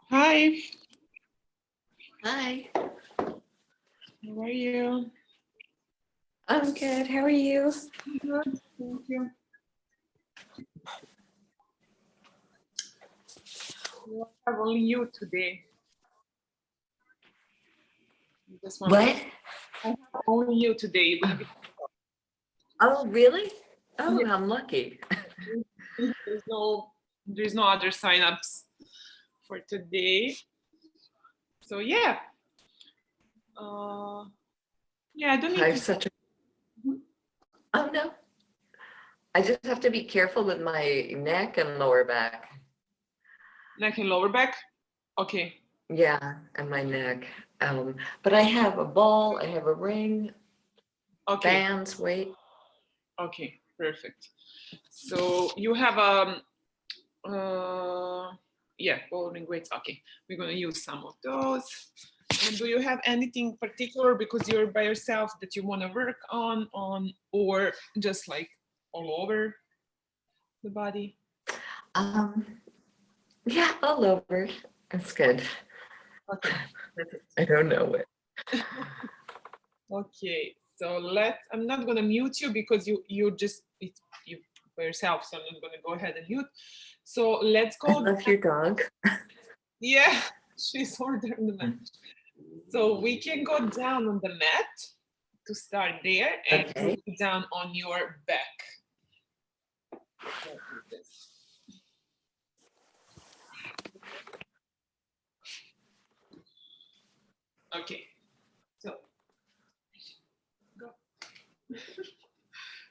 Hi. Hi. How are you? I'm good. How are you? Good, thank you. I have only you today. What? I have only you today. Oh, really? Oh, Yeah. I'm lucky. There's no other signups for today. So yeah. Yeah, I don't need I to. have such a. Oh no. I just have to be careful with my neck and lower back. Neck and lower back. Okay. Yeah, and my neck. But I have a ball. I have a ring. Okay. Bands. Wait. Okay. Perfect. So you have yeah, ball ring weights. Okay, we're gonna use some of those. And do you have anything particular because you're by yourself that you want to work on, or just like all over? the body? Yeah, all over. That's good. Okay, perfect. I don't know it. Okay, so I'm not gonna mute you because you just, it's you by yourself, so I'm not gonna go ahead and mute. So let's I go. love your dog. Yeah, she's over there on the mat. So we can go down on the mat to start there and Okay. go down on your back. Okay, so go.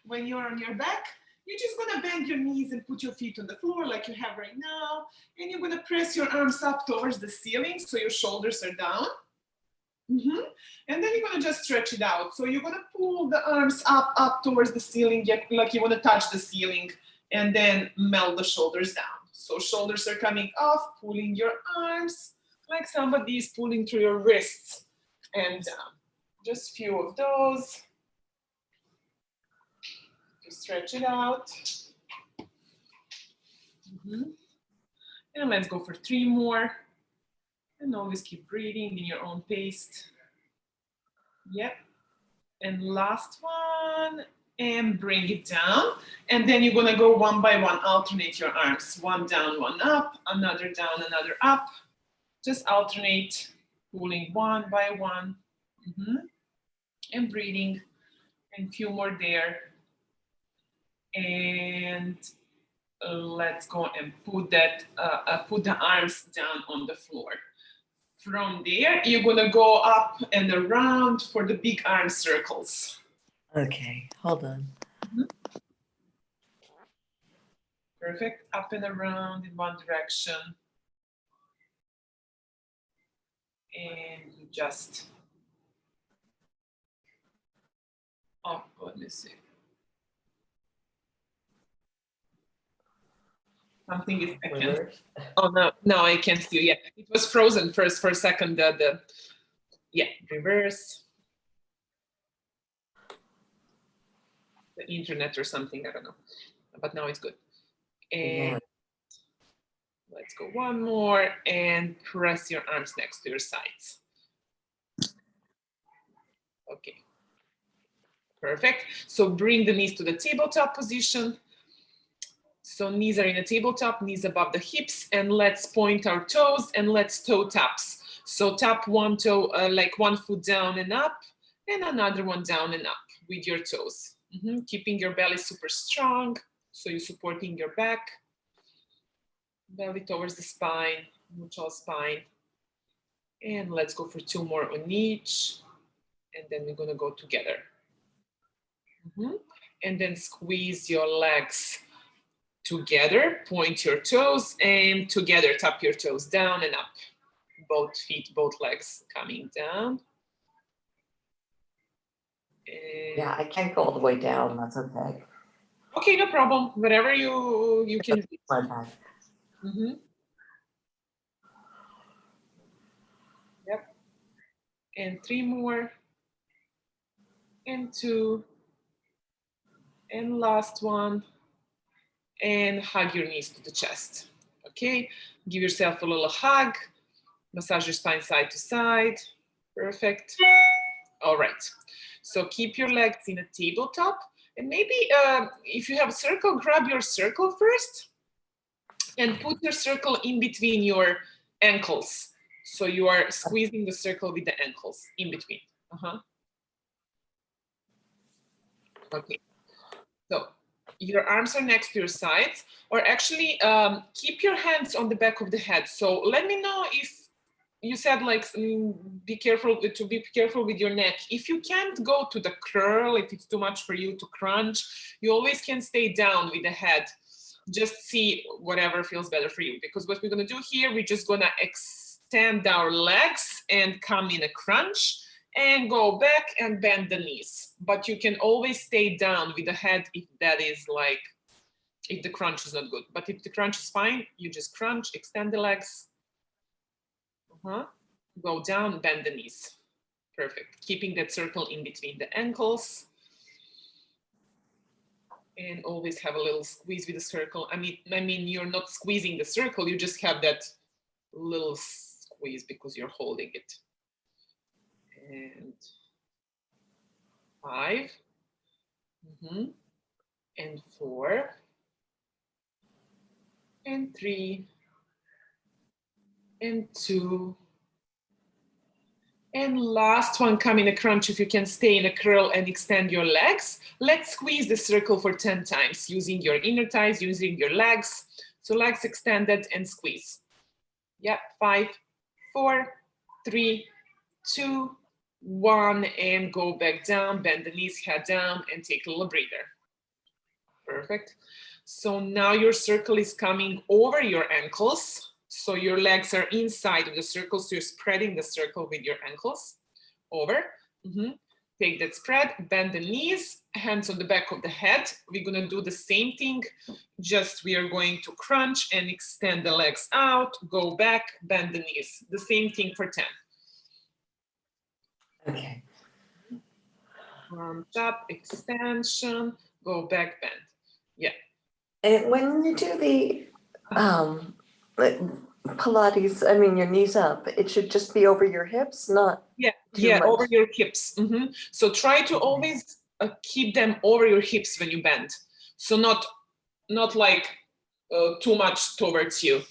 When you're on your back, you're just gonna bend your knees and put your feet on the floor like you have right now. And you're gonna press your arms up towards the ceiling so your shoulders are down. And then you're gonna just stretch it out. So you're gonna pull the arms up towards the ceiling, like you wanna touch the ceiling, and then melt the shoulders down. So shoulders are coming off, pulling your arms like somebody is pulling through your wrists and down. Just few of those. Just stretch it out. And let's go for 3 more. And always keep breathing in your own pace. Yep. And last one. And bring it down. And then you're gonna go one by one, alternate your arms. One down, one up, another down, another up. Just alternate, pulling one by one. And breathing. And few more there. And let's go and put the arms down on the floor. From there, you're gonna go up and around for the big arm circles. Okay, hold on. Perfect. Up and around in one direction. And you just, oh, let me see. Something is, I can't, oh no, I can't see you yet. It was frozen first for a second, yeah, reverse. The internet or something, I don't know, but now it's good. And let's go one more and press your arms next to your sides. Okay, perfect. So bring the knees to the tabletop position. So knees are in a tabletop, knees above the hips, and let's point our toes and let's toe taps. So tap one toe, like one foot down and up, and another one down and up with your toes. Keeping your belly super strong, so you're supporting your back. Belly towards the spine, neutral spine. And let's go for 2 more on each. And then we're gonna go together. And then squeeze your legs together, point your toes, and together tap your toes down and up. Both feet, both legs coming down. And yeah, I can't go all the way down, that's okay. Okay, no problem. Whatever you can reach. Yep. And 3 more. And 2. And last one. And hug your knees to the chest. Okay, give yourself a little hug. Massage your spine side to side. Perfect. All right. So keep your legs in a tabletop. And maybe if you have a circle, grab your circle first. And put your circle in between your ankles. So you are squeezing the circle with the ankles in between. Okay. So your arms are next to your sides, or actually keep your hands on the back of the head. So let me know if you said like be careful with your neck. If you can't go to the curl, if it's too much for you to crunch, you always can stay down with the head. Just see whatever feels better for you, because what we're gonna do here, we're just gonna extend our legs and come in a crunch and go back and bend the knees. But you can always stay down with the head if that is like, if the crunch is not good. But if the crunch is fine, you just crunch, extend the legs, go down, bend the knees. Perfect. Keeping that circle in between the ankles. And always have a little squeeze with the circle. I mean, you're not squeezing the circle, you just have that little squeeze because you're holding it. And 5. And 4. And 3. And 2. And last one, come in a crunch if you can stay in a curl and extend your legs. Let's squeeze the circle for 10 times using your inner thighs, using your legs. So legs extended and squeeze. Yep, 5, 4, 3, 2, 1, and go back down, bend the knees, head down, and take a little breather. Perfect. So now your circle is coming over your ankles. So your legs are inside of the circle, so you're spreading the circle with your ankles over. Take that spread, bend the knees, hands on the back of the head. We're gonna do the same thing, just we are going to crunch and extend the legs out, go back, bend the knees. The same thing for 10. Okay. Crunch up, extension, go back, bend. Yeah. And when you do the Pilates, I mean, your knees up, it should just be over your hips, not too much. Over your hips. So try to always keep them over your hips when you bend. So not like too much towards you.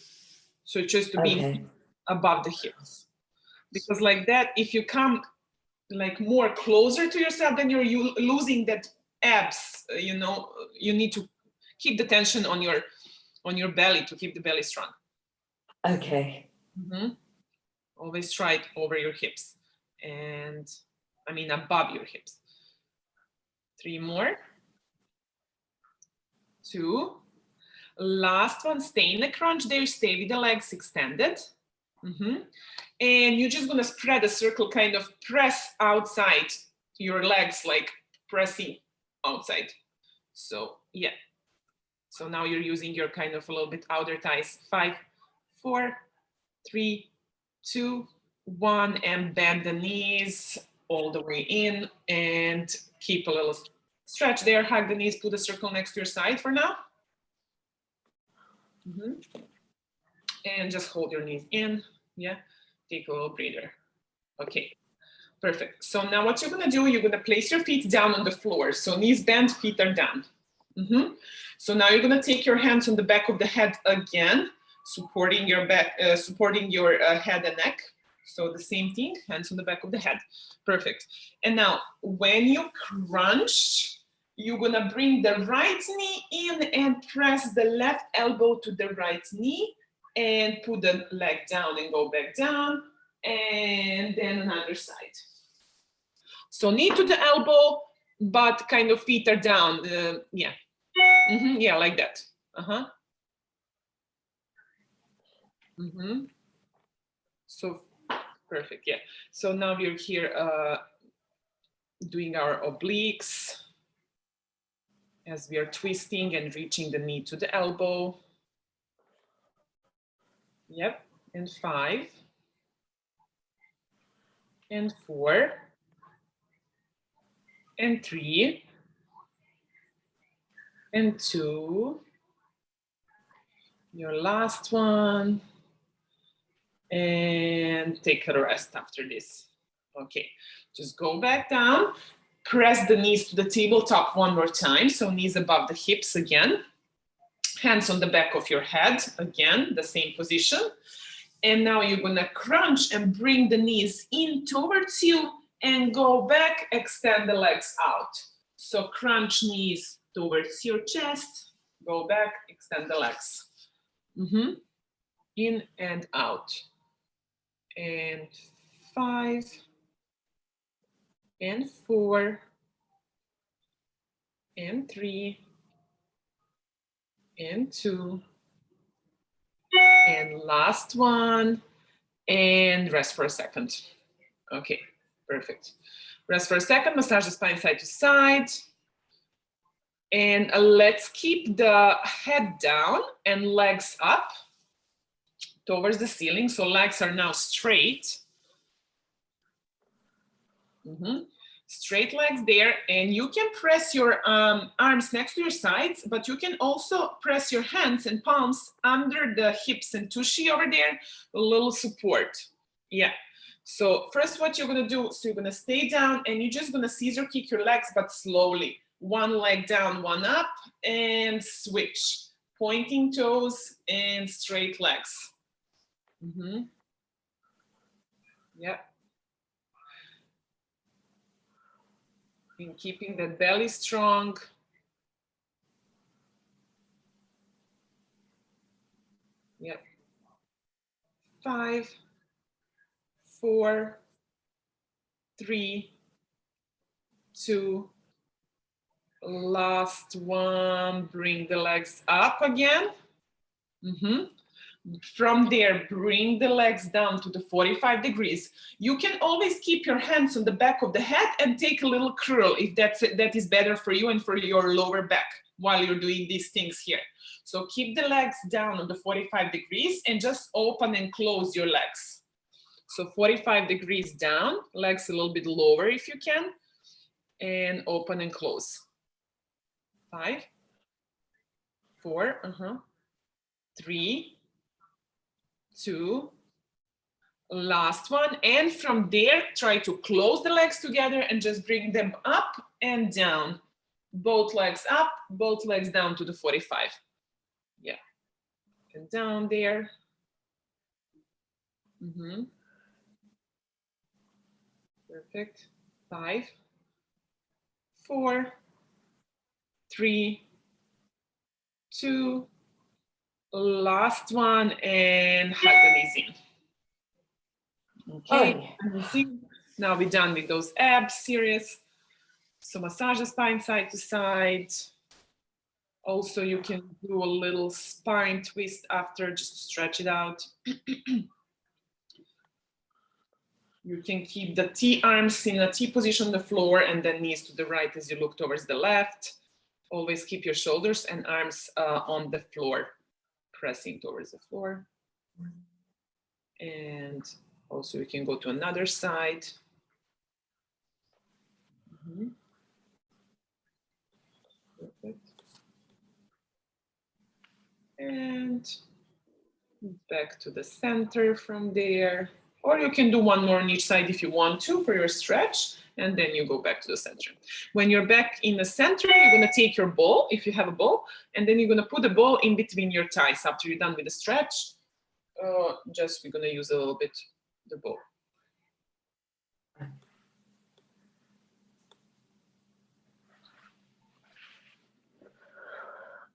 So just to be above the hips. Because like that, if you come like more closer to yourself, then you're losing that abs. You know, you need to keep the tension on your belly to keep the belly strong. Okay. Always try it over your hips, and I mean above your hips. 3 more. 2. Last one, stay in the crunch there, stay with the legs extended. And you're just gonna spread a circle, kind of press outside your legs, like pressing outside. So yeah. So now you're using your kind of a little bit outer thighs. 5, 4, 3, 2, 1, and bend the knees all the way in and keep a little stretch there. Hug the knees, put a circle next to your side for now. And just hold your knees in. Yeah, take a little breather. Okay, perfect. So now what you're gonna do, you're gonna place your feet down on the floor. So knees bent, feet are down. So now you're gonna take your hands on the back of the head again, supporting your back, supporting your head and neck. So the same thing, hands on the back of the head. Perfect. And now when you crunch, you're gonna bring the right knee in and press the left elbow to the right knee and put the leg down and go back down, and then another side. So knee to the elbow, but kind of feet are down. Yeah. Yeah, like that. So perfect. Yeah. So now we're here doing our obliques as we are twisting and reaching the knee to the elbow. Yep. And 5. And 4. And 3. And 2. Your last one. And take a rest after this. Okay, just go back down. Press the knees to the tabletop one more time. So knees above the hips again. Hands on the back of your head. Again, the same position. And now you're gonna crunch and bring the knees in towards you and go back, extend the legs out. So crunch knees towards your chest, go back, extend the legs. In and out. And 5. And 4. And 3. And 2. And last one. And rest for a second. Okay, perfect. Rest for a second, massage the spine side to side. And let's keep the head down and legs up towards the ceiling. So legs are now straight. straight legs there, and you can press your arms next to your sides, but you can also press your hands and palms under the hips and tushy over there, a little support. Yeah. So first what you're gonna do, so you're gonna stay down and you're just gonna scissor kick your legs, but slowly. One leg down, one up, and switch. Pointing toes and straight legs. Yeah. And keeping the belly strong. Yep. 5, 4, 3, 2, last one. Bring the legs up again. From there, bring the legs down to the 45 degrees. You can always keep your hands on the back of the head and take a little curl if that is better for you and for your lower back while you're doing these things here. So keep the legs down on the 45 degrees and just open and close your legs. So 45 degrees down, legs a little bit lower if you can, and open and close. 5, 4, 3, 2, last one. And from there, try to close the legs together and just bring them up and down. Both legs up, both legs down to the 45. Yeah. And down there. Perfect. 5, 4, 3, 2, last one, and hug the knees in. Okay, now we're done with those abs series. So massage the spine side to side. Also, you can do a little spine twist after, just to stretch it out. You can keep the T arms in a T position on the floor and then knees to the right as you look towards the left. Always keep your shoulders and arms on the floor, pressing towards the floor. And also you can go to another side. Perfect. And back to the center from there. Or you can do one more on each side if you want to for your stretch, and then you go back to the center. When you're back in the center, you're gonna take your ball, if you have a ball, and then you're gonna put the ball in between your thighs after you're done with the stretch. Just we're gonna use a little bit the ball.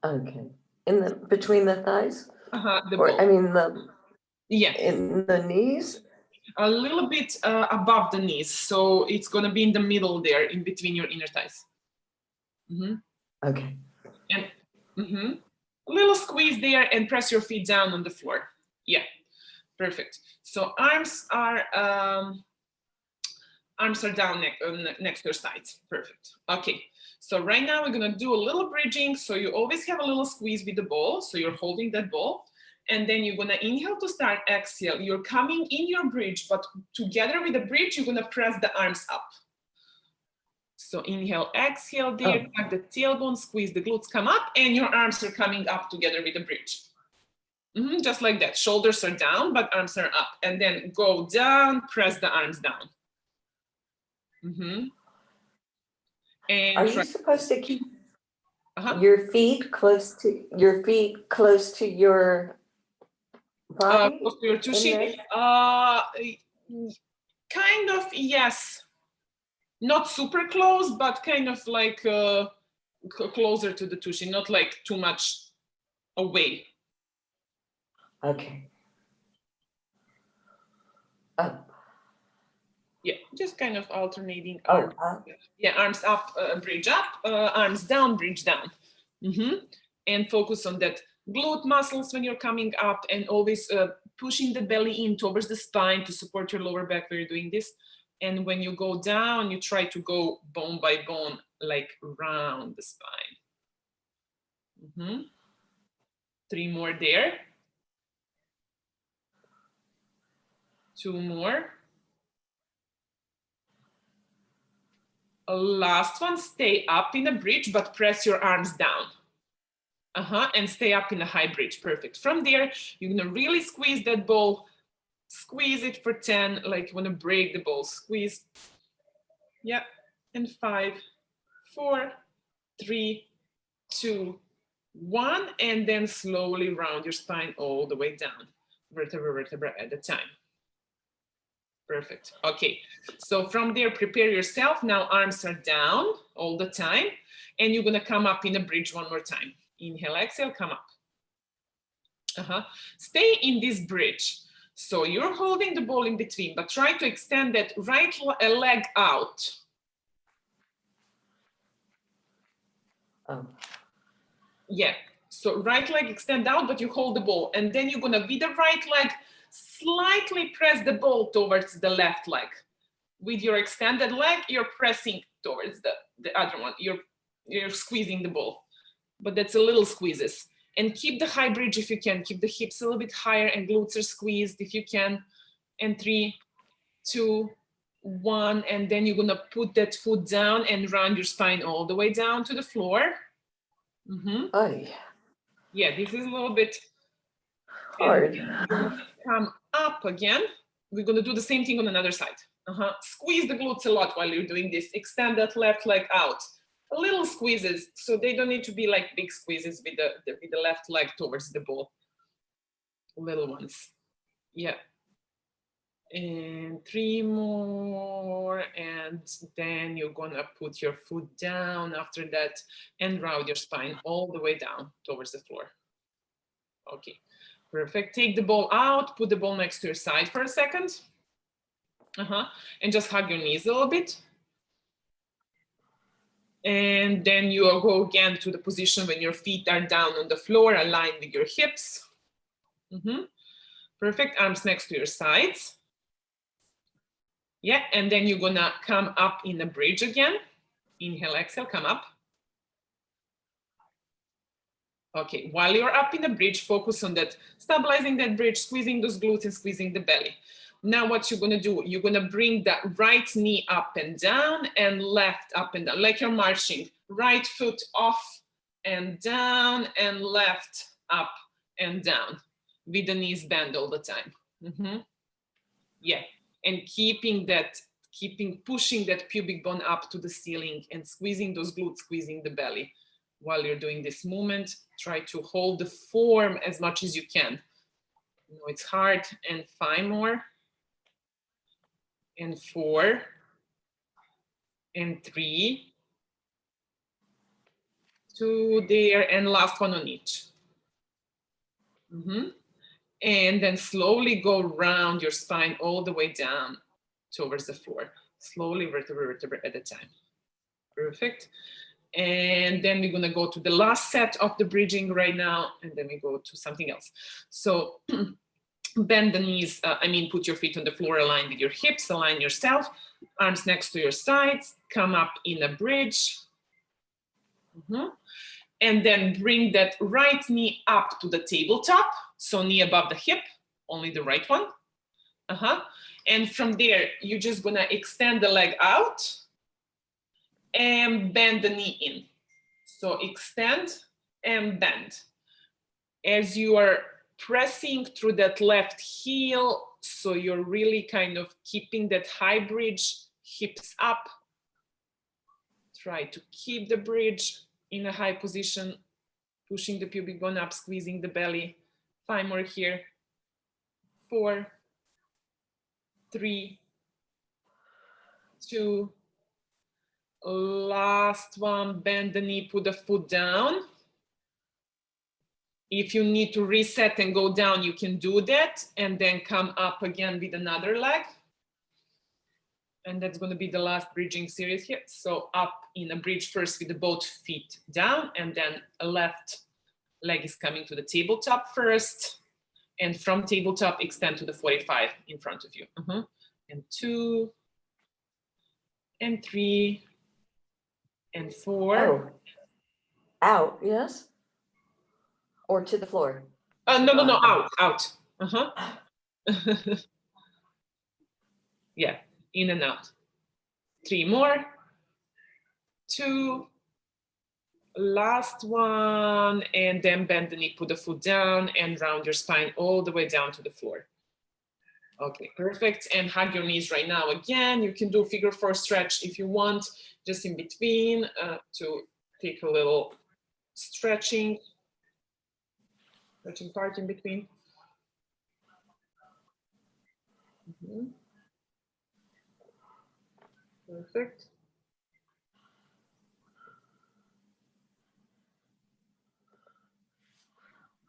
Okay. In the between the thighs? The or ball. I mean the Yeah. In the knees? A little bit above the knees. So it's gonna be in the middle there, in between your inner thighs. Okay. And a little squeeze there and press your feet down on the floor. Yeah, perfect. So arms are down next to your sides. Perfect. Okay. So right now we're gonna do a little bridging. So you always have a little squeeze with the ball. So you're holding that ball. And then you're gonna inhale to start, exhale. You're coming in your bridge, but together with the bridge, you're gonna press the arms up. So inhale, exhale there, tuck the tailbone, squeeze the glutes, come up, and your arms are coming up together with the bridge. Just like that. Shoulders are down, but arms are up. And then go down, press the arms down. And are you supposed to keep your feet close to your body? Close to your tushy? Kind of, yes. Not super close, but kind of like closer to the tushy, not like too much away. Okay. Yeah, just kind of alternating. Yeah, arms up, bridge up, arms down, bridge down. And focus on that glute muscles when you're coming up, and always pushing the belly in towards the spine to support your lower back when you're doing this. And when you go down, you try to go bone by bone, like round the spine. 3 more there. 2 more. Last one, stay up in a bridge, but press your arms down. And stay up in a high bridge, perfect. From there, you're gonna really squeeze that ball, squeeze it for 10, like you wanna break the ball, squeeze. Yeah, and 5, 4, 3, 2, 1, and then slowly round your spine all the way down, vertebra, vertebra at a time. Perfect, okay. So from there, prepare yourself. Now arms are down all the time, and you're gonna come up in a bridge one more time. Inhale, exhale, come up. Stay in this bridge. So you're holding the ball in between, but try to extend that right leg out. Yeah, so right leg extend out, but you hold the ball. And then you're gonna, with the right leg, slightly press the ball towards the left leg. With your extended leg, you're pressing towards the other one. You're squeezing the ball, but that's a little squeezes. And keep the high bridge if you can. Keep the hips a little bit higher and glutes are squeezed if you can. And 3, 2, 1. And then you're gonna put that foot down and round your spine all the way down to the floor. Yeah, this is a little bit hard. Come up again. We're gonna do the same thing on another side. Squeeze the glutes a lot while you're doing this. Extend that left leg out. A little squeezes, so they don't need to be like big squeezes with the left leg towards the ball. Little ones. Yeah. And 3 more, and then you're gonna put your foot down after that and round your spine all the way down towards the floor. Okay, perfect. Take the ball out, put the ball next to your side for a second. And just hug your knees a little bit. And then you will go again to the position when your feet are down on the floor, aligned with your hips. Perfect, arms next to your sides. Yeah, and then you're gonna come up in a bridge again. Inhale, exhale, come up. Okay, while you're up in the bridge, focus on that, stabilizing that bridge, squeezing those glutes and squeezing the belly. Now what you're gonna do, you're gonna bring that right knee up and down and left up and down, like you're marching. Right foot off and down and left up and down with the knees bent all the time. Yeah, and pushing that pubic bone up to the ceiling and squeezing those glutes, squeezing the belly. While you're doing this movement, try to hold the form as much as you can. I know it's hard. And 5 more. And 4. And 3. 2 there, and last one on each. And then slowly go round your spine all the way down towards the floor. Slowly, vertebra, vertebra at a time. Perfect. And then we're gonna go to the last set of the bridging right now, and then we go to something else. So bend the knees, put your feet on the floor, align with your hips, align yourself, arms next to your sides, come up in a bridge. And then bring that right knee up to the tabletop, so knee above the hip, only the right one. And from there, you're just gonna extend the leg out and bend the knee in. So extend and bend. As you are pressing through that left heel, so you're really kind of keeping that high bridge, hips up. Try to keep the bridge in a high position, pushing the pubic bone up, squeezing the belly. 5 more here. 4, 3, 2, last one, bend the knee, put the foot down. If you need to reset and go down, you can do that, and then come up again with another leg. And that's going to be the last bridging series here. So up in a bridge first with the both feet down, and then a left leg is coming to the tabletop first. And from tabletop, extend to the 45 in front of you. And 2, and 3, and 4. Out, yes? Or to the floor? No, out. Yeah, in and out. 3 more. 2, last one, and then bend the knee, put the foot down and round your spine all the way down to the floor. Okay, perfect. And hug your knees right now. Again, you can do figure 4 stretch if you want, just in between to take a little stretching part in between. Perfect.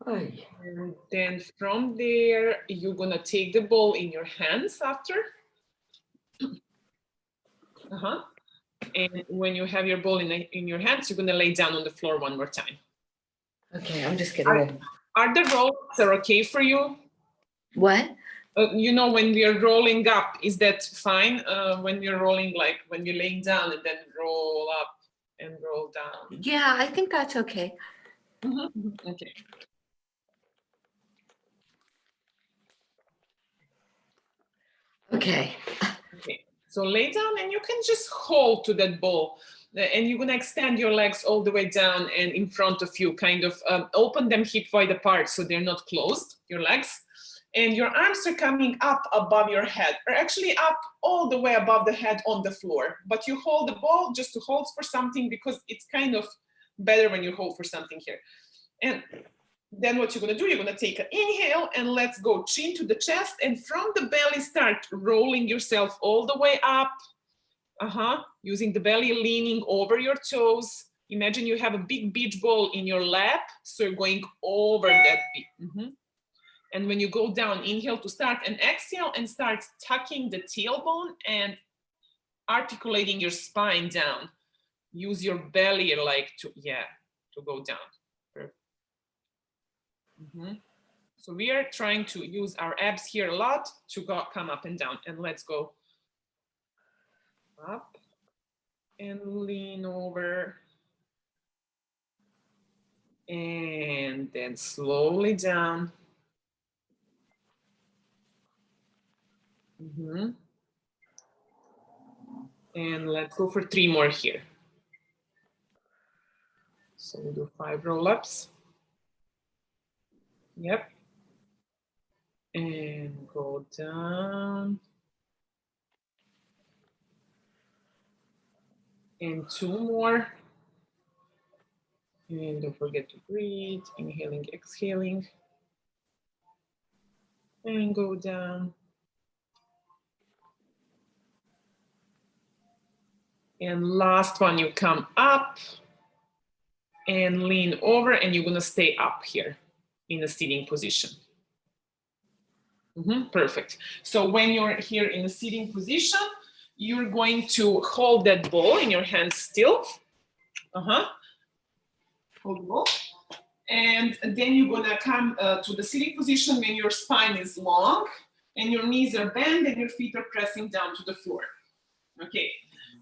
And then from there, you're gonna take the ball in your hands after. And when you have your ball in your hands, you're gonna lay down on the floor one more time. Okay, I'm just getting ready. Are the rolls okay for you? What? You know, when we are rolling up, is that fine? When you're rolling, like when you're laying down and then roll up and roll down. Yeah, I think that's okay. Okay. Okay. Okay. So lay down and you can just hold to that ball. And you're gonna extend your legs all the way down and in front of you, kind of open them hip wide apart so they're not closed, your legs. And your arms are coming up above your head, or actually up all the way above the head on the floor. But you hold the ball just to hold for something, because it's kind of better when you hold for something here. And then what you're gonna do, you're gonna take an inhale and let's go chin to the chest, and from the belly start rolling yourself all the way up. Using the belly, leaning over your toes. Imagine you have a big beach ball in your lap, so you're going over that beach. And when you go down, inhale to start, and exhale and start tucking the tailbone and articulating your spine down. Use your belly like to go down. So we are trying to use our abs here a lot to come up and down. And let's go up and lean over. And then slowly down. And let's go for 3 more here. So we do 5 roll-ups. Yep. And go down. And 2 more. And don't forget to breathe, inhaling, exhaling. And go down. And last one, you come up and lean over, and you're gonna stay up here in a sitting position. Perfect. So when you're here in a sitting position, you're going to hold that ball in your hands still. Hold the ball. And then you're gonna come to the sitting position when your spine is long and your knees are bent and your feet are pressing down to the floor. Okay,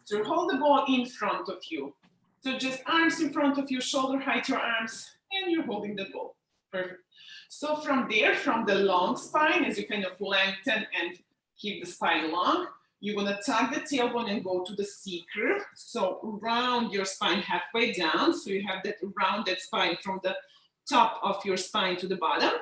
so hold the ball in front of you. So just arms in front of you, shoulder height your arms, and you're holding the ball. Perfect. So from there, from the long spine, as you kind of lengthen and keep the spine long, you're gonna tuck the tailbone and go to the C curve. So round your spine halfway down. So you have that rounded spine from the top of your spine to the bottom.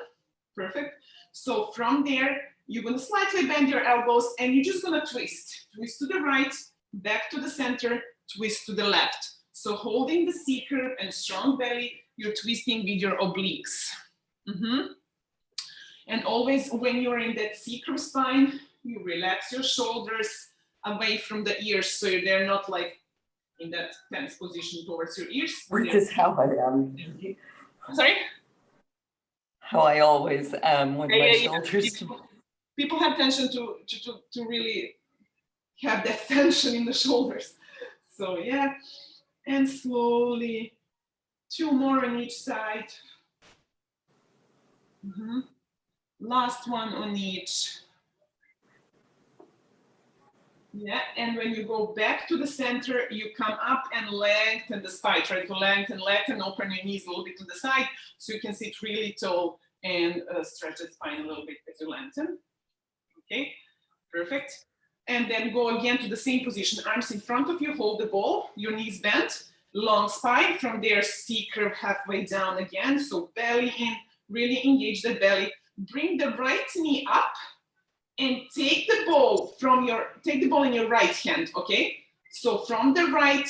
Perfect. So from there, you're gonna slightly bend your elbows and you're just gonna twist. Twist to the right, back to the center, twist to the left. So holding the C curve and strong belly, you're twisting with your obliques. And always when you're in that C curve spine, you relax your shoulders away from the ears, so they're not like in that tense position towards your ears. Which is how I am. Sorry? How I always am with my shoulders. People have tension to really have that tension in the shoulders. So yeah, and slowly, 2 more on each side. Last one on each. Yeah, and when you go back to the center, you come up and lengthen the spine. Try to lengthen, open your knees a little bit to the side so you can sit really tall and stretch the spine a little bit as you lengthen. Okay, perfect. And then go again to the same position. Arms in front of you, hold the ball, your knees bent, long spine. From there, C curve halfway down again. So belly in, really engage the belly. Bring the right knee up and take the ball in your right hand, okay? So from the right,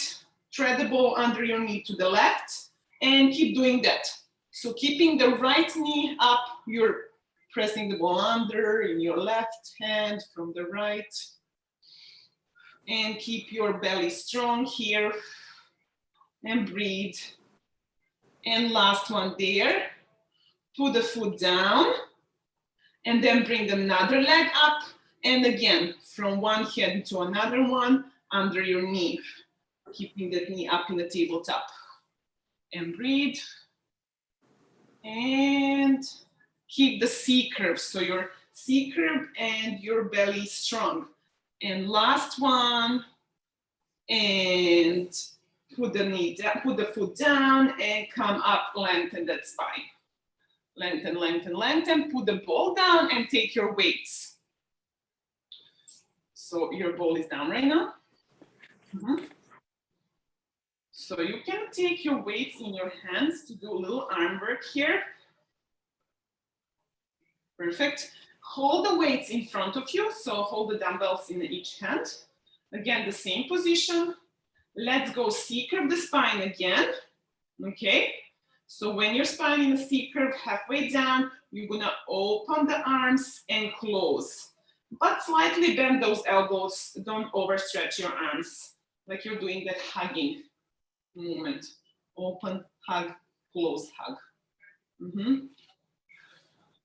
thread the ball under your knee to the left and keep doing that. So keeping the right knee up, you're pressing the ball under in your left hand from the right. And keep your belly strong here. And breathe. And last one there. Put the foot down. And then bring another leg up. And again, from one hand to another one, under your knee. Keeping that knee up in the tabletop. And breathe. And keep the C curve. So your C curve and your belly strong. And last one. And put the knee down, put the foot down and come up, lengthen that spine. Lengthen, lengthen, lengthen. Put the ball down and take your weights. So your ball is down right now. So you can take your weights in your hands to do a little arm work here. Perfect. Hold the weights in front of you. So hold the dumbbells in each hand. Again, the same position. Let's go C curve the spine again. Okay. So when your spine in a C curve halfway down, you're gonna open the arms and close. But slightly bend those elbows. Don't overstretch your arms. Like you're doing that hugging movement. Open, hug, close, hug.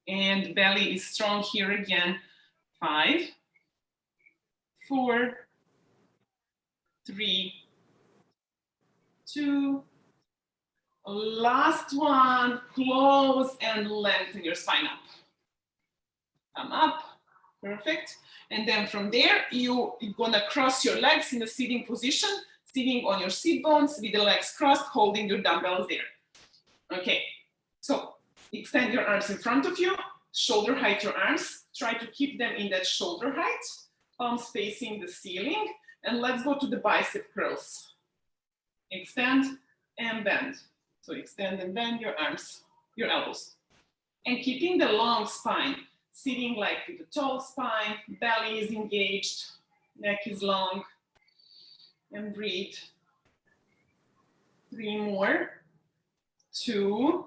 And belly is strong here again. 5, 4, 3, 2, last one, close and lengthen your spine up. Come up, perfect. And then from there, you're gonna cross your legs in a sitting position, sitting on your sit bones with the legs crossed, holding your dumbbells there. Okay, so extend your arms in front of you, shoulder height your arms, try to keep them in that shoulder height, palms facing the ceiling, and let's go to the bicep curls. Extend and bend. So extend and bend your arms, your elbows. And keeping the long spine, sitting like with a tall spine, belly is engaged, neck is long, and breathe. 3 more, 2,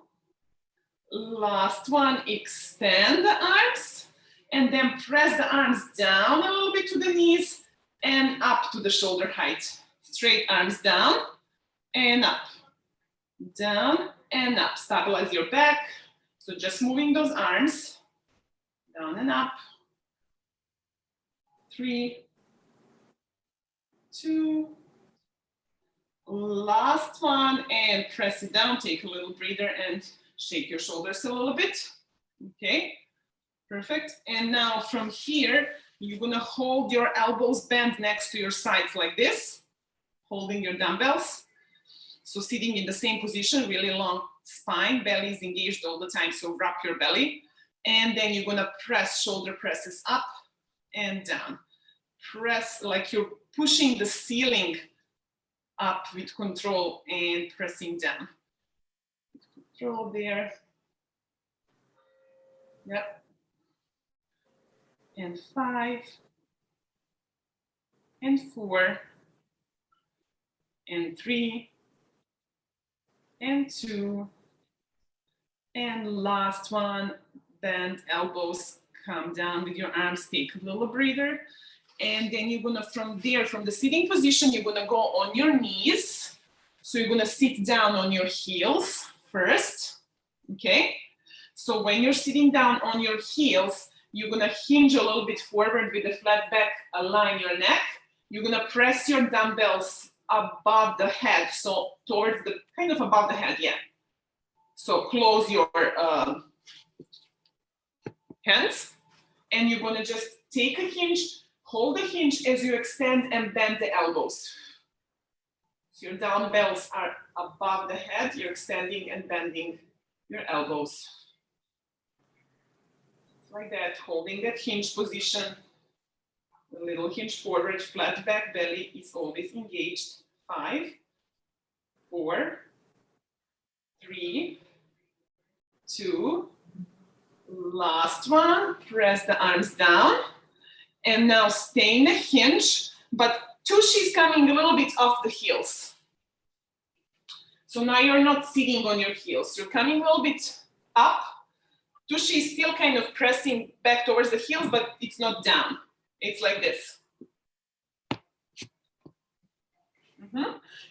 last one, extend the arms, and then press the arms down a little bit to the knees, and up to the shoulder height. Straight arms down, and up. Down and up. Stabilize your back. So just moving those arms down and up. 3, 2, last one, and press it down. Take a little breather and shake your shoulders a little bit. Okay, perfect. And now from here, you're gonna hold your elbows bent next to your sides like this, holding your dumbbells. So sitting in the same position, really long spine, belly is engaged all the time, so wrap your belly. And then you're gonna press, shoulder presses up and down. Press like you're pushing the ceiling up with control and pressing down. Control there. Yep. And 5, and 4, and 3, and 2, and last one, bend elbows, come down with your arms, take a little breather, and then you're gonna, from there, from the sitting position, you're gonna go on your knees, so you're gonna sit down on your heels first, okay? So when you're sitting down on your heels, you're gonna hinge a little bit forward with a flat back, align your neck, you're gonna press your dumbbells above the head, so towards the, kind of above the head, yeah. So close your hands, and you're gonna just take a hinge, hold the hinge as you extend and bend the elbows. So your dumbbells are above the head, you're extending and bending your elbows. Like that, holding that hinge position. Little hinge forward, flat back belly is always engaged. 5, 4, 3, 2, last one. Press the arms down. And now stay in the hinge, but tushy is coming a little bit off the heels. So now you're not sitting on your heels. You're coming a little bit up. Tushy is still kind of pressing back towards the heels, but it's not down. It's like this.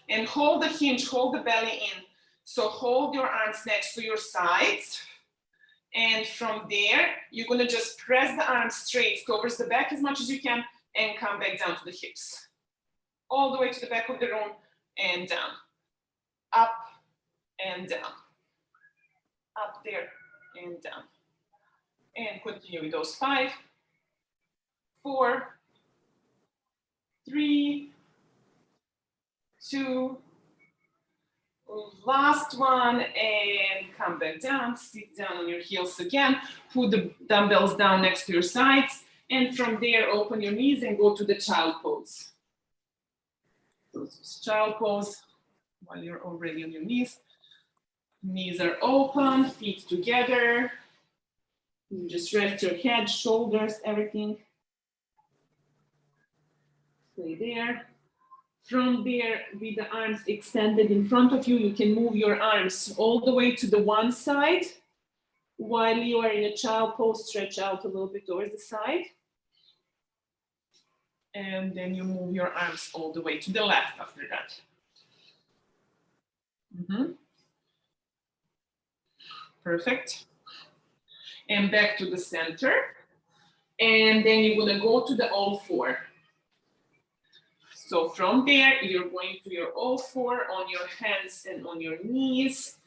And hold the hinge, hold the belly in. So hold your arms next to your sides. And from there, you're gonna just press the arms straight towards the back as much as you can and come back down to the hips. All the way to the back of the room and down. Up and down. Up there and down. And continue with those 5, 4, 3, 2, last one, and come back down. Sit down on your heels again. Put the dumbbells down next to your sides. And from there, open your knees and go to the child pose. So child pose while you're already on your knees. Knees are open, feet together. You just rest your head, shoulders, everything. Stay there. From there, with the arms extended in front of you, you can move your arms all the way to the one side. While you are in a child pose, stretch out a little bit towards the side. And then you move your arms all the way to the left after that. Perfect. And back to the center. And then you're gonna go to the all four. So from there, you're going to your all four on your hands and on your knees.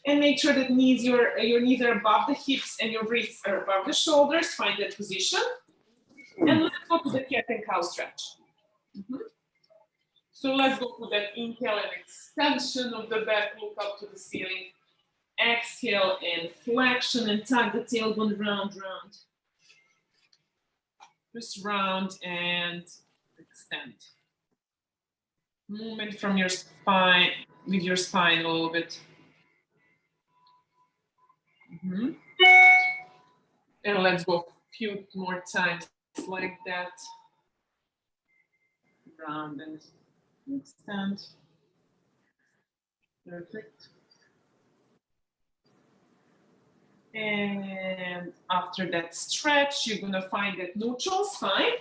And make sure that your knees are above the hips and your wrists are above the shoulders. Find that position. And let's go to the cat and cow stretch. So let's go to that inhale and extension of the back, look up to the ceiling. Exhale and flexion and tug the tailbone round, round. Just round and extend. Movement from your spine, with your spine a little bit. And let's go a few more times like that. Round and extend. Perfect. And after that stretch, you're gonna find that neutral spine.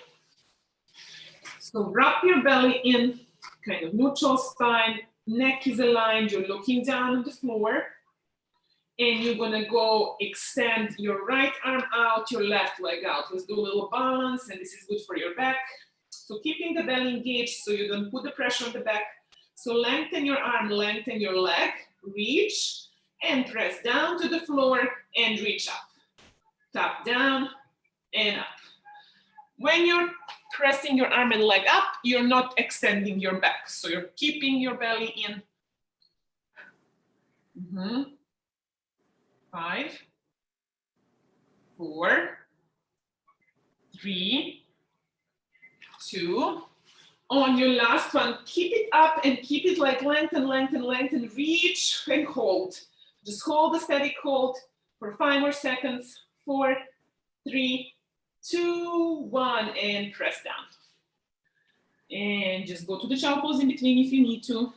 So wrap your belly in, kind of neutral spine, neck is aligned, you're looking down on the floor. And you're gonna go extend your right arm out, your left leg out. Let's do a little balance, and this is good for your back. So keeping the belly engaged so you don't put the pressure on the back. So lengthen your arm, lengthen your leg, reach, and press down to the floor and reach up. Tap down and up. When you're pressing your arm and leg up, you're not extending your back. So you're keeping your belly in. 5, 4, 3, 2. On your last one, keep it up and keep it like lengthen, lengthen, lengthen, reach and hold. Just hold a static hold for 5 more seconds. 4, 3, 2, 1, and press down. And just go to the child pose in between if you need to.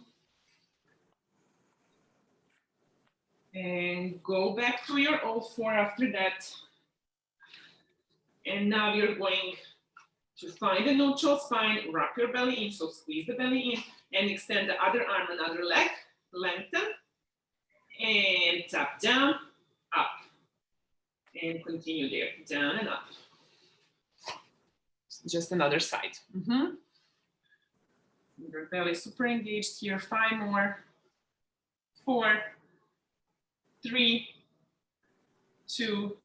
And go back to your all four after that. And now you're going to find a neutral spine, wrap your belly in, so squeeze the belly in, and extend the other arm, another leg, lengthen, and tap down, up, and continue there, down and up. Just another side. Your belly super engaged here, 5 more, 4, 3, 2,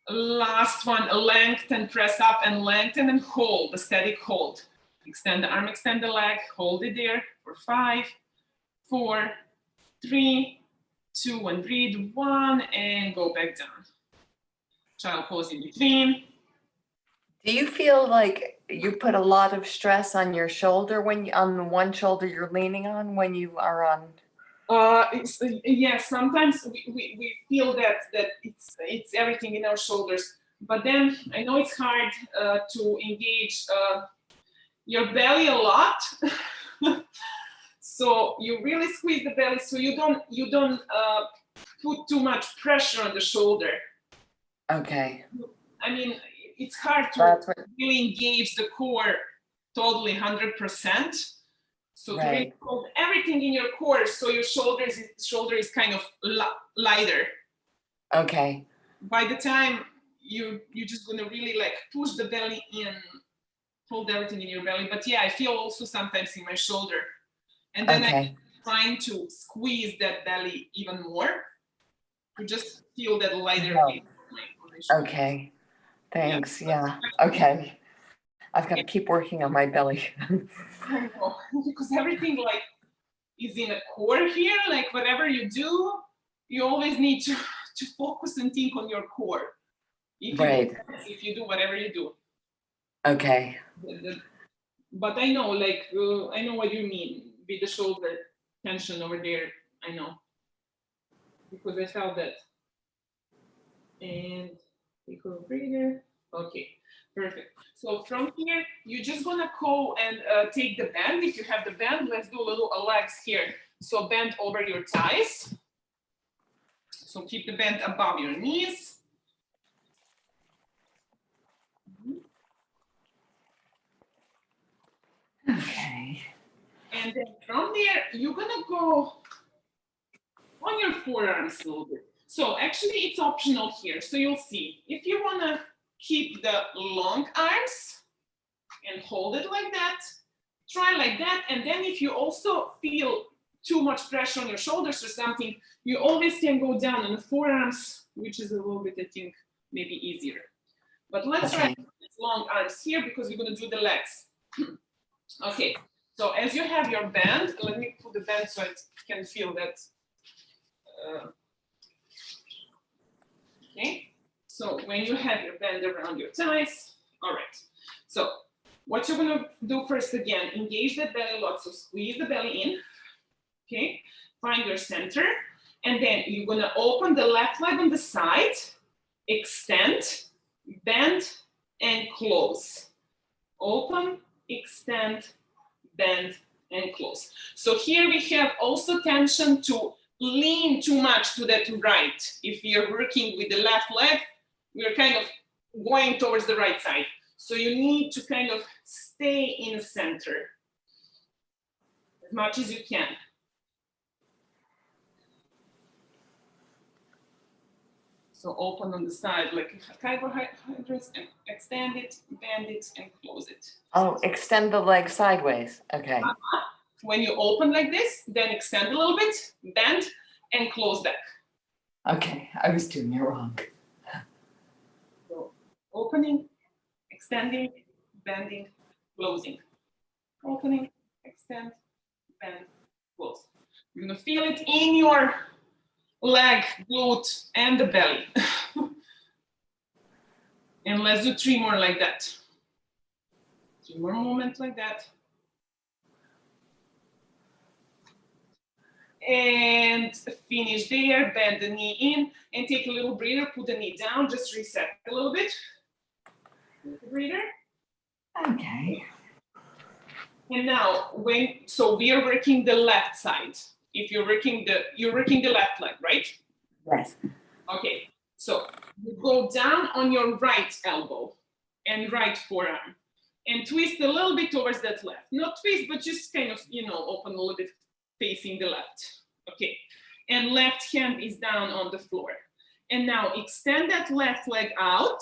last one, lengthen, press up and lengthen and hold, a static hold. Extend the arm, extend the leg, hold it there for 5, 4, 3, 2, and breathe, 1, and go back down. Child pose in between. Do you feel like you put a lot of stress on your shoulder when you, on the one shoulder you're leaning on when you are on? Yes, sometimes we feel that it's everything in our shoulders, but then I know it's hard to engage your belly a lot. So you really squeeze the belly so you don't put too much pressure on the shoulder. Okay. I mean, it's hard to That's what, really engage the core totally 100%. So to really right. hold everything in your core, so your shoulder is kind of lighter. Okay. By the time you're just gonna really like push the belly in, hold everything in your belly. But yeah, I feel also sometimes in my shoulder, and then Okay. I'm trying to squeeze that belly even more to just feel that lighter No. weight on my shoulder. Okay. Thanks. Yeah. Okay. I've got to keep working on my belly. I know, because everything like is in a core here. Like whatever you do, you always need to focus and think on your core. Right. If you do whatever you do. Okay. But I know, like, I know what you mean with the shoulder tension over there. I know. Because I felt that. And take a breather. Okay, perfect. So from here, you're just gonna go and take the band. If you have the band, let's do a little legs here. So bend over your thighs. So keep the band above your knees. Okay. And then from there, you're gonna go on your forearms a little bit. So actually it's optional here. So you'll see, if you wanna keep the long arms and hold it like that, try like that. And then if you also feel too much pressure on your shoulders or something, you always can go down on the forearms, which is a little bit, I think, maybe easier. But let's try long arms here because we're gonna do the legs. Okay, so as you have your band, let me put the band so I can feel that. Okay, so when you have your band around your thighs, all right. So what you're gonna do first again, engage the belly a lot, so squeeze the belly in, okay? Find your center, and then you're gonna open the left leg on the side, extend, bend, and close. Open, extend, bend, and close. So here we have also tension to lean too much to that right. If you're working with the left leg, we're kind of going towards the right side. So you need to kind of stay in the center as much as you can. So open on the side like carbohydrates and extend it, bend it, and close it. Oh, extend the leg sideways. Okay. When you open like this, then extend a little bit, bend, and close back. Okay, I was doing it wrong. So opening, extending, bending, closing. Opening, extend, bend, close. You're gonna feel it in your leg, glute, and the belly. And let's do 3 more like that. 3 more movements like that. And finish there, bend the knee in, and take a little breather, put the knee down, just reset a little bit. Breather. Okay. And now, so we are working the left side. If you're working the left leg, right? Yes. Okay, so you go down on your right elbow and right forearm and twist a little bit towards that left. Not twist, but just kind of, open a little bit facing the left. Okay, and left hand is down on the floor. And now extend that left leg out.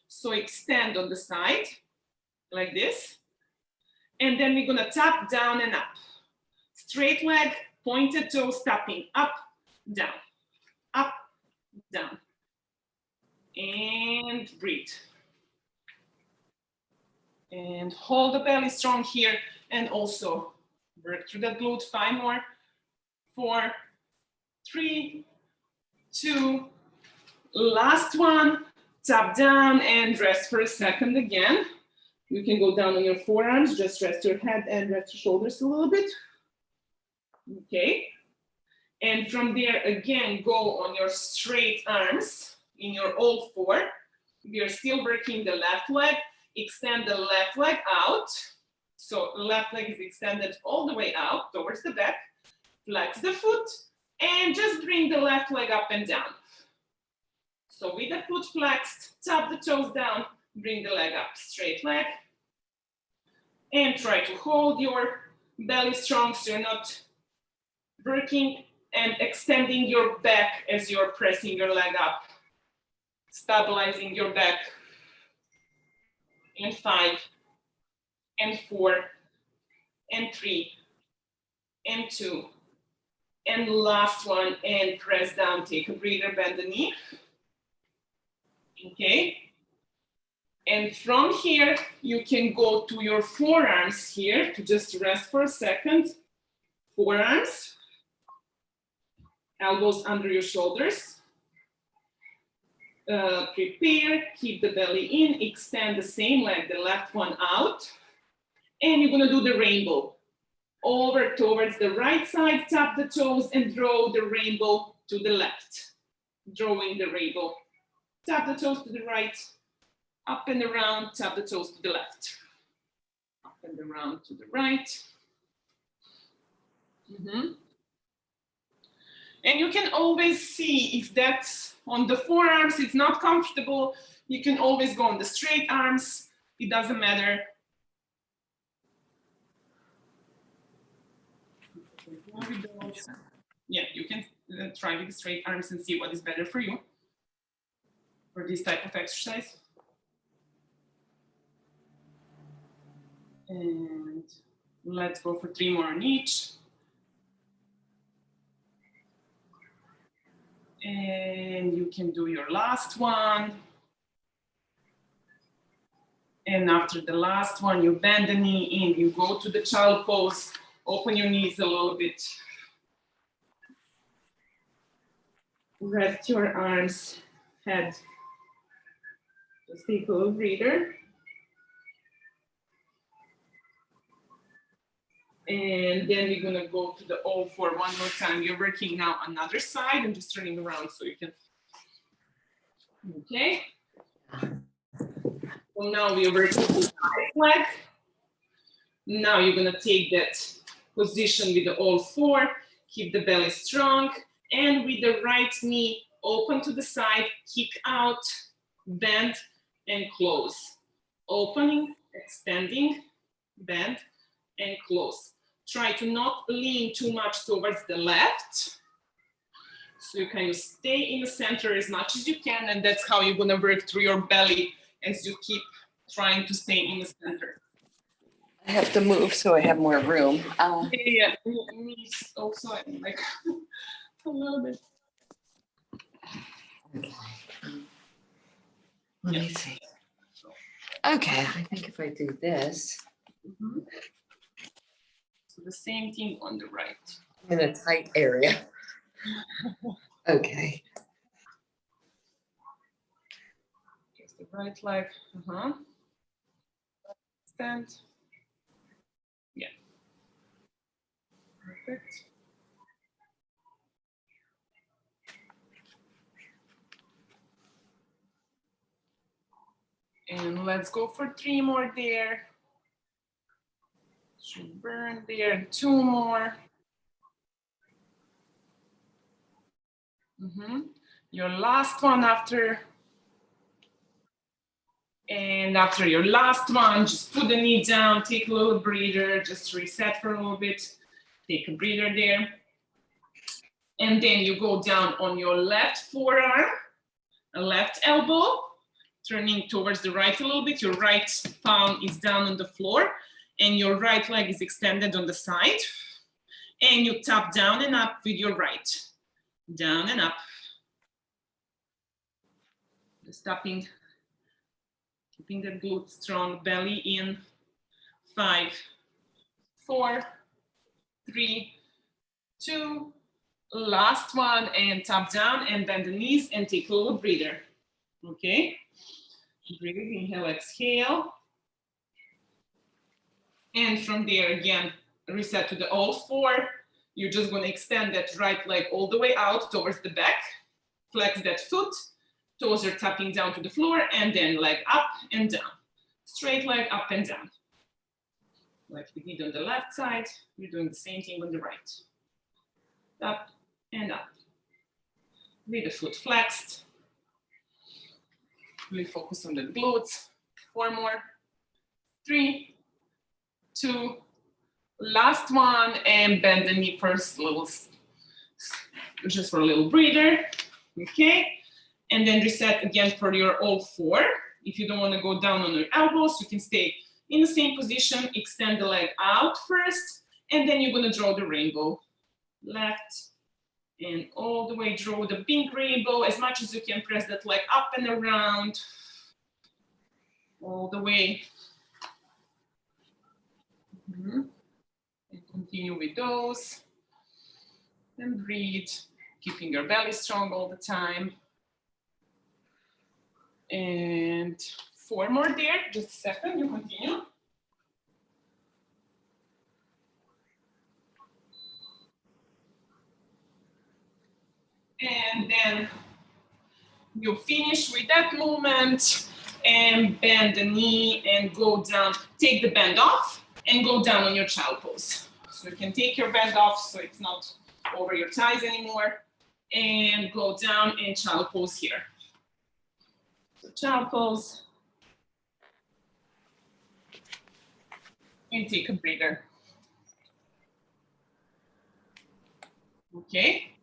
So extend on the side like this. And then we're gonna tap down and up. Straight leg, pointed toes, tapping up, down, up, down. And breathe. And hold the belly strong here and also work through that glute. 5 more. 4, 3, 2, last one. Tap down and rest for a second again. You can go down on your forearms, just rest your head and rest your shoulders a little bit. Okay. And from there, again, go on your straight arms in your all four. We are still working the left leg. Extend the left leg out. So left leg is extended all the way out towards the back. Flex the foot and just bring the left leg up and down. So with the foot flexed, tap the toes down, bring the leg up, straight leg. And try to hold your belly strong so you're not working and extending your back as you're pressing your leg up. Stabilizing your back. And 5, and 4, and 3, and 2, and last one, and press down, take a breather, bend the knee. Okay. And from here, you can go to your forearms here to just rest for a second. Forearms, elbows under your shoulders. Prepare, keep the belly in, extend the same leg, the left one out. And you're gonna do the rainbow. Over towards the right side, tap the toes and draw the rainbow to the left. Drawing the rainbow. Tap the toes to the right, up and around, tap the toes to the left. Up and around to the right. And you can always see if that's on the forearms, it's not comfortable, you can always go on the straight arms, it doesn't matter. Yeah, you can try with the straight arms and see what is better for you for this type of exercise. And let's go for 3 more on each. And you can do your last one. And after the last one, you bend the knee in, you go to the child pose, open your knees a little bit. Rest your arms, head. Just take a little breather. And then we're gonna go to the all four one more time. You're working now another side and just turning around so you can. Okay. So now we're working the right leg. Now you're gonna take that position with the all four, keep the belly strong, and with the right knee open to the side, kick out, bend, and close. Opening, extending, bend, and close. Try to not lean too much towards the left. So you kind of stay in the center as much as you can, and that's how you're gonna work through your belly as you keep trying to stay in the center. I have to move so I have more room. Yeah, me also, like a little bit. Okay. Let me see. Okay, I think if I do this. So the same thing on the right. In a tight area. Okay. Just the right leg. Stand. Yeah. Perfect. And let's go for 3 more there. Should burn there, 2 more. Your last one after. And after your last one, just put the knee down, take a little breather, just reset for a little bit. Take a breather there. And then you go down on your left forearm, a left elbow, turning towards the right a little bit. Your right palm is down on the floor and your right leg is extended on the side. And you tap down and up with your right. Down and up. Just tapping, keeping the glute strong, belly in. 5, 4, 3, 2, last one, and tap down and bend the knees and take a little breather. Okay? Breathe, inhale, exhale. And from there, again, reset to the all four. You're just going to extend that right leg all the way out towards the back. Flex that foot. Toes are tapping down to the floor, and then leg up and down. Straight leg up and down. Like we did on the left side, we're doing the same thing on the right. Up and up. With the foot flexed. Really focus on the glutes. 4 more. 3, 2, last one, and bend the knee first, just for a little breather. Okay, and then reset again for your all four. If you don't want to go down on your elbows, you can stay in the same position, extend the leg out first, and then you're going to draw the rainbow. Left and all the way, draw the big rainbow as much as you can. Press that leg up and around all the way. And continue with those. And breathe, keeping your belly strong all the time. And 4 more there, just a second, you continue. And then you finish with that movement and bend the knee and go down. Take the band off and go down on your child pose. So you can take your band off so it's not over your thighs anymore. And go down and child pose here. So child pose. And take a breather. Okay.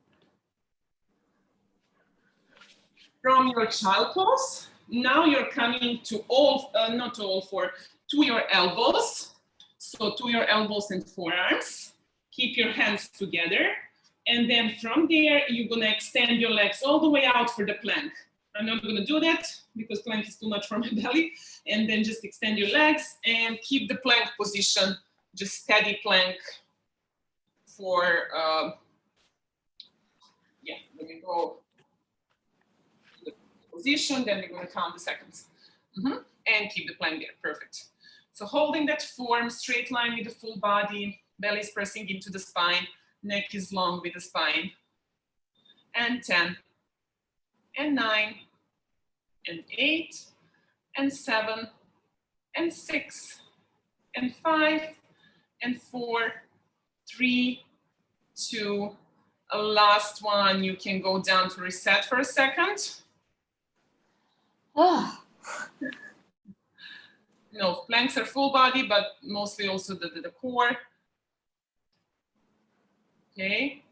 From your child pose, now you're coming to all, not to all four, to your elbows. So to your elbows and forearms. Keep your hands together. And then from there, you're gonna extend your legs all the way out for the plank. I'm not gonna do that because plank is too much for my belly. And then just extend your legs and keep the plank position, just steady plank for, when you go to the position, then you're gonna count the seconds. And keep the plank there, perfect. So holding that form, straight line with the full body, belly is pressing into the spine, neck is long with the spine. And 10, and 9, and 8, and 7, and 6, and 5, and 4, 3, 2, a last one. You can go down to reset for a second. Oh. No, planks are full body, but mostly also the core. Okay.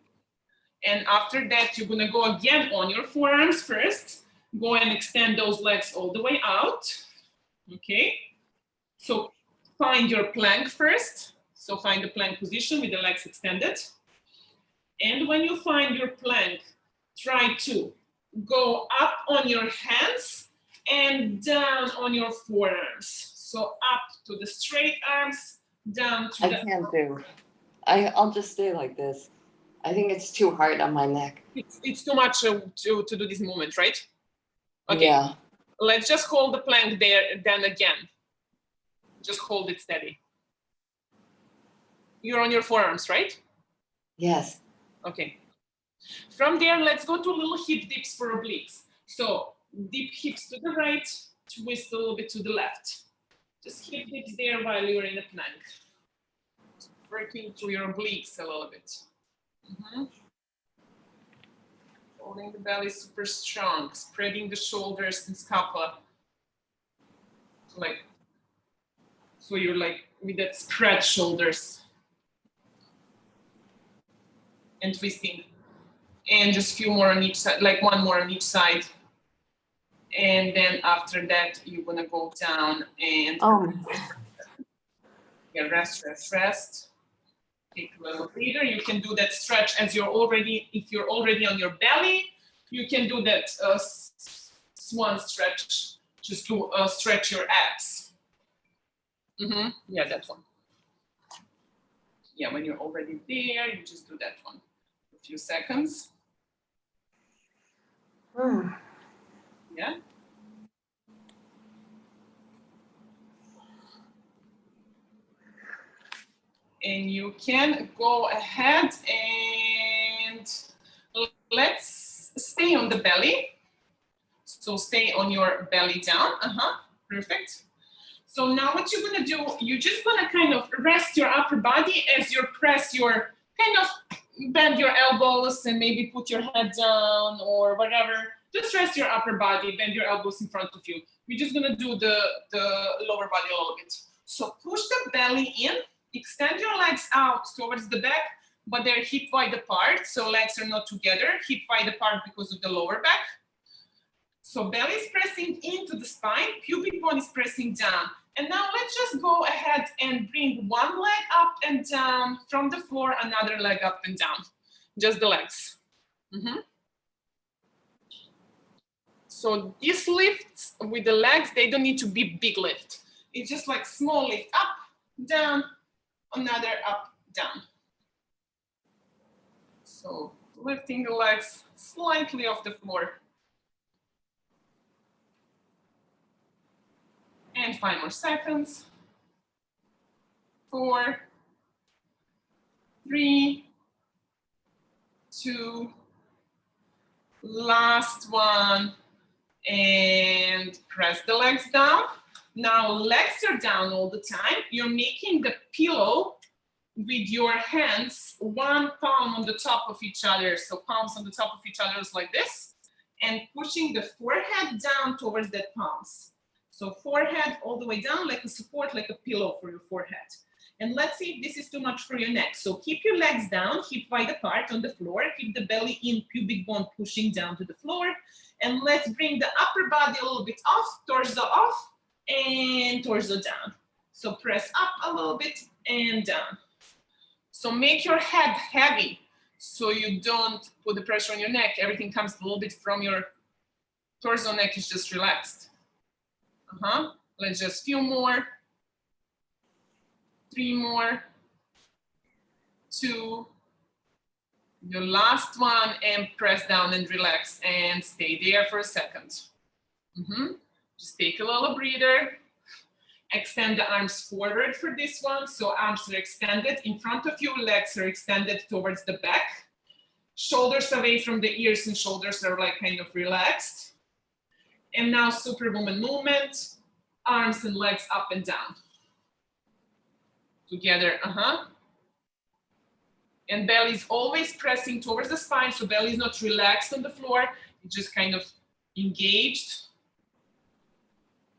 And after that, you're gonna go again on your forearms first. Go and extend those legs all the way out. Okay. So find your plank first. So find the plank position with the legs extended. And when you find your plank, try to go up on your hands and down on your forearms. So up to the straight arms, down to the... I can't do. I'll just stay like this. I think it's too hard on my neck. It's too much to do this movement, right? Okay. Yeah. Let's just hold the plank there, then again. Just hold it steady. You're on your forearms, right? Yes. Okay. From there, let's go to little hip dips for obliques. So dip hips to the right, twist a little bit to the left. Just hip dips there while you're in the plank. Working through your obliques a little bit. Holding the belly super strong, spreading the shoulders and scapula. So you're like with that spread shoulders. And twisting. And just a few more on each side, like one more on each side. And then after that, you're gonna go down and rest. Take a little breather. You can do that stretch as you're already, if you're already on your belly, you can do that swan stretch just to stretch your abs. Yeah, that one. Yeah, when you're already there, you just do that one for a few seconds. Yeah. And you can go ahead and let's stay on the belly. So stay on your belly down. Perfect. So now what you're gonna do, you're just gonna kind of rest your upper body as you press your, kind of bend your elbows and maybe put your head down or whatever. Just rest your upper body, bend your elbows in front of you. We're just gonna do the lower body a little bit. So push the belly in, extend your legs out towards the back, but they're hip wide apart. So legs are not together, hip wide apart because of the lower back. So belly is pressing into the spine, pubic bone is pressing down. And now let's just go ahead and bring one leg up and down from the floor, another leg up and down. Just the legs. So these lifts with the legs, they don't need to be big lift. It's just like small lift, up, down, another up, down. So lifting the legs slightly off the floor. And 5 more seconds. 4, 3, 2, last one, and press the legs down. Now legs are down all the time. You're making the pillow with your hands, one palm on the top of each other. So palms on the top of each other is like this, and pushing the forehead down towards that palms. So forehead all the way down, like a support, like a pillow for your forehead. And let's see if this is too much for your neck. So keep your legs down, hip wide apart on the floor. Keep the belly in, pubic bone pushing down to the floor. And let's bring the upper body a little bit off, torso off, and torso down. So press up a little bit and down. So make your head heavy so you don't put the pressure on your neck. Everything comes a little bit from your torso, neck is just relaxed. Let's just few more. 3 more. 2. Your last one, and press down and relax and stay there for a second. Just take a little breather. Extend the arms forward for this one. So arms are extended in front of you, legs are extended towards the back. Shoulders away from the ears and shoulders are like kind of relaxed. And now Superwoman movement, arms and legs up and down. Together, And belly is always pressing towards the spine, so belly is not relaxed on the floor, it's just kind of engaged.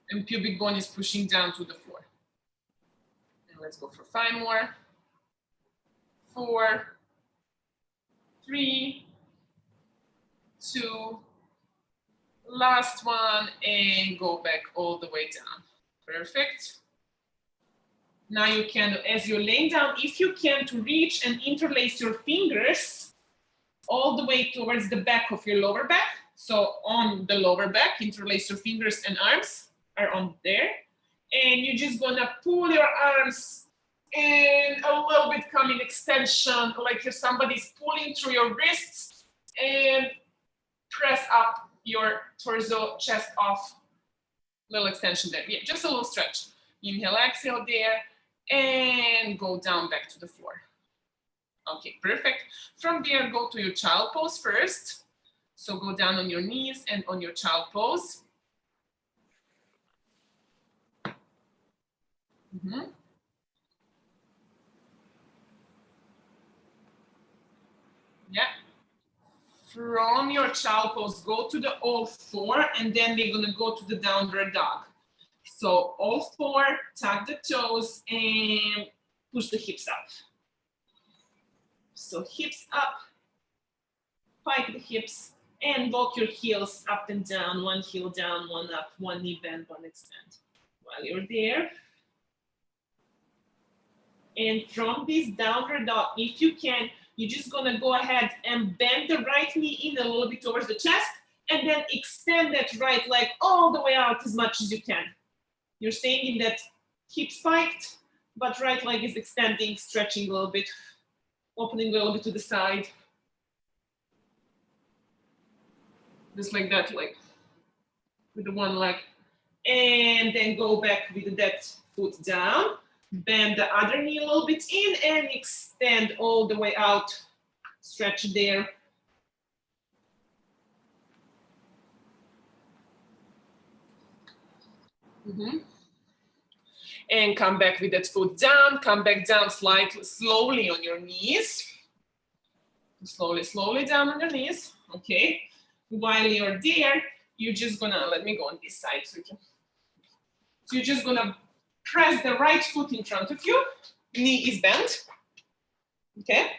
And pubic bone is pushing down to the floor. And let's go for 5 more. 4, 3, 2, last one, and go back all the way down. Perfect. Now you can, as you're laying down, if you can, to reach and interlace your fingers all the way towards the back of your lower back. So on the lower back, interlace your fingers and arms are on there. And you're just gonna pull your arms and a little bit come in extension, like if somebody's pulling through your wrists, and press up your torso, chest off, little extension there. Yeah, just a little stretch. Inhale, exhale there, and go down back to the floor. Okay, perfect. From there, go to your child pose first. So go down on your knees and on your child pose. Yeah. From your child pose, go to the all 4, and then we're gonna go to the downward dog. So all 4, tuck the toes and push the hips up. So hips up, pike the hips, and walk your heels up and down, one heel down, one up, one knee bend, one extend. While you're there. And from this downward dog, if you can, you're just gonna go ahead and bend the right knee in a little bit towards the chest, and then extend that right leg all the way out as much as you can. You're staying in that hip spiked, but right leg is extending, stretching a little bit, opening a little bit to the side. Just like that, like with the one leg. And then go back with that foot down. Bend the other knee a little bit in and extend all the way out. Stretch there. And come back with that foot down. Come back down slightly, slowly on your knees. Slowly, slowly down on your knees. Okay. While you're there, you're just gonna, let me go on this side so you can. So you're just gonna press the right foot in front of you. Knee is bent. Okay.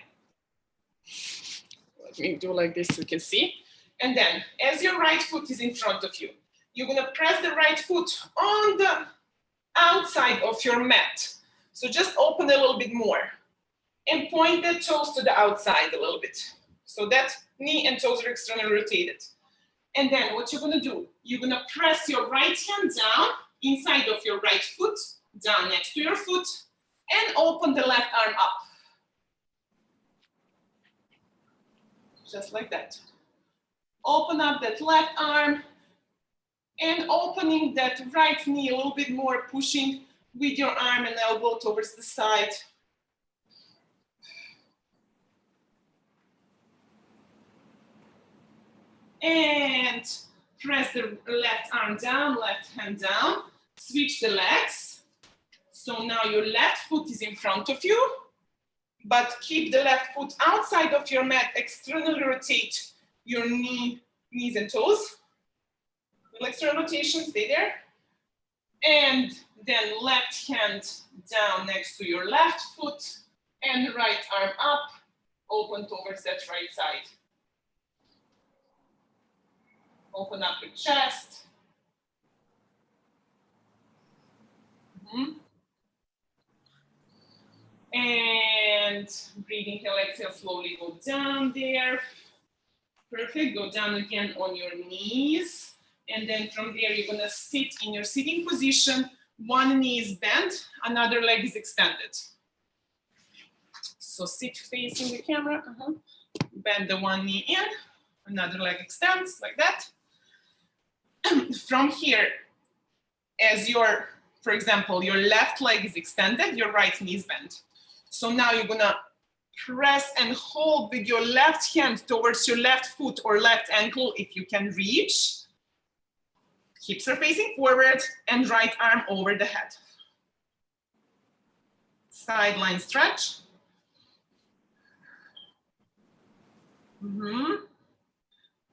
Let me do like this so you can see. And then, as your right foot is in front of you, you're gonna press the right foot on the outside of your mat. So just open a little bit more and point the toes to the outside a little bit. So that knee and toes are externally rotated. And then what you're gonna do, you're gonna press your right hand down inside of your right foot, down next to your foot, and open the left arm up. Just like that. Open up that left arm and opening that right knee a little bit more, pushing with your arm and elbow towards the side. And press the left arm down, left hand down. Switch the legs. So now your left foot is in front of you, but keep the left foot outside of your mat. Externally rotate your knees and toes. External rotation, stay there. And then left hand down next to your left foot and right arm up, open towards that right side. Open up your chest. And breathe, inhale, exhale, slowly go down there. Perfect, go down again on your knees. And then from there, you're gonna sit in your sitting position. One knee is bent, another leg is extended. So sit facing the camera. Bend the one knee in, another leg extends like that. From here, as your, for example, your left leg is extended, your right knee is bent. So now you're gonna press and hold with your left hand towards your left foot or left ankle if you can reach. Hips are facing forward and right arm over the head. Sideline stretch.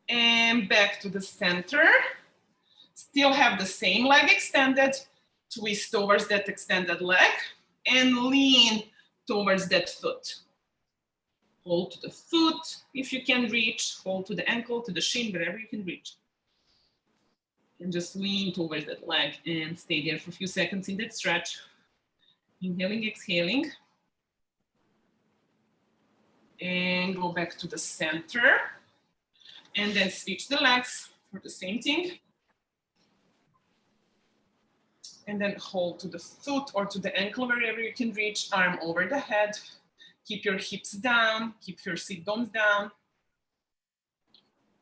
And back to the center. Still have the same leg extended. Twist towards that extended leg and lean towards that foot. Hold to the foot if you can reach. Hold to the ankle, to the shin, wherever you can reach. And just lean towards that leg and stay there for a few seconds in that stretch. Inhaling, exhaling. And go back to the center. And then switch the legs for the same thing. And then hold to the foot or to the ankle wherever you can reach, arm over the head. Keep your hips down, keep your sit bones down.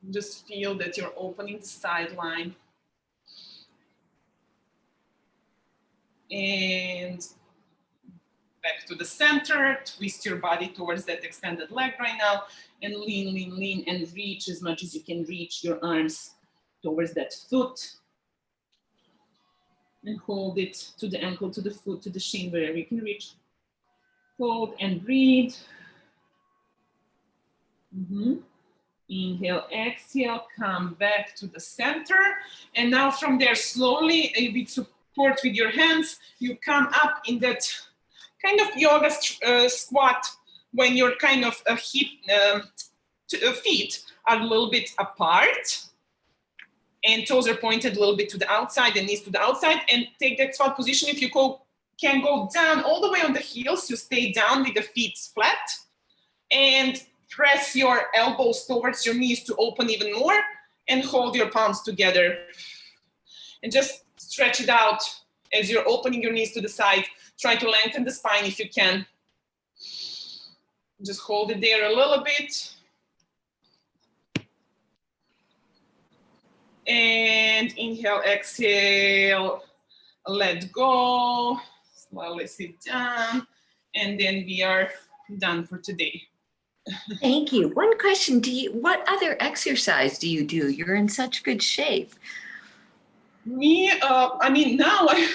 Just feel that you're opening the sideline. And back to the center, twist your body towards that extended leg right now, and lean, lean, lean, and reach as much as you can reach your arms towards that foot. And hold it to the ankle, to the foot, to the shin, wherever you can reach. Hold and breathe. Inhale, exhale, come back to the center. And now from there, slowly, with support with your hands, you come up in that kind of yoga squat when your kind of feet are a little bit apart. And toes are pointed a little bit to the outside and knees to the outside, and take that squat position. If you can go down all the way on the heels, you stay down with the feet flat and press your elbows towards your knees to open even more and hold your palms together. And just stretch it out as you're opening your knees to the side. Try to lengthen the spine if you can. Just hold it there a little bit. And inhale, exhale, let go. while I sit down, and then we are done for today. Thank you. One question, what other exercise do you do? You're in such good shape. Me, I mean, now I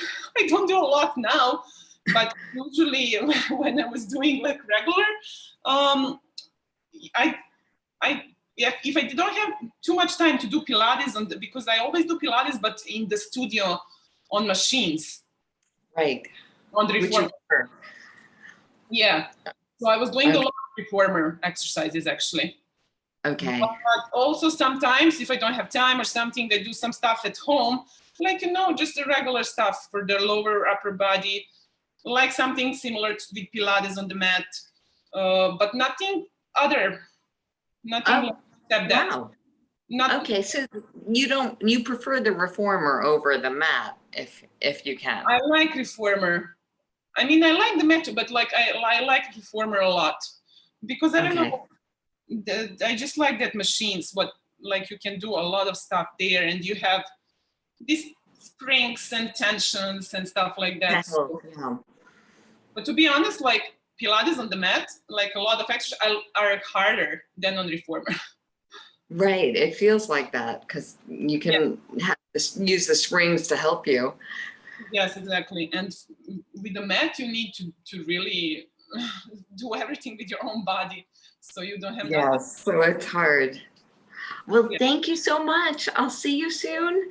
don't do a lot now, but usually when I was doing like regular, if I don't have too much time to do Pilates, because I always do Pilates, but in the studio on machines. Right. On the reformer. Yeah. So I was doing a lot of reformer exercises actually. Okay. But also sometimes if I don't have time or something, I do some stuff at home, like, just the regular stuff for the lower upper body, like something similar to the Pilates on the mat, but nothing other, nothing except that. Wow. Okay, so you prefer the reformer over the mat if you can. I like reformer. I mean, I like the mat too, but like I like reformer a lot because I don't know. I just like that machines. Like you can do a lot of stuff there, and you have these springs and tensions and stuff like that. Yeah. But to be honest, like Pilates on the mat, like a lot of exercises are harder than on reformer. Right, it feels like that because you can use the springs to help you. Yes, exactly. And with the mat, you need to really do everything with your own body, so you don't have. Yes, so it's hard. Well, thank you so much. I'll see you soon.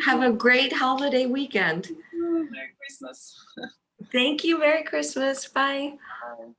Have a great holiday weekend. Merry Christmas. Thank you. Merry Christmas. Bye. Bye.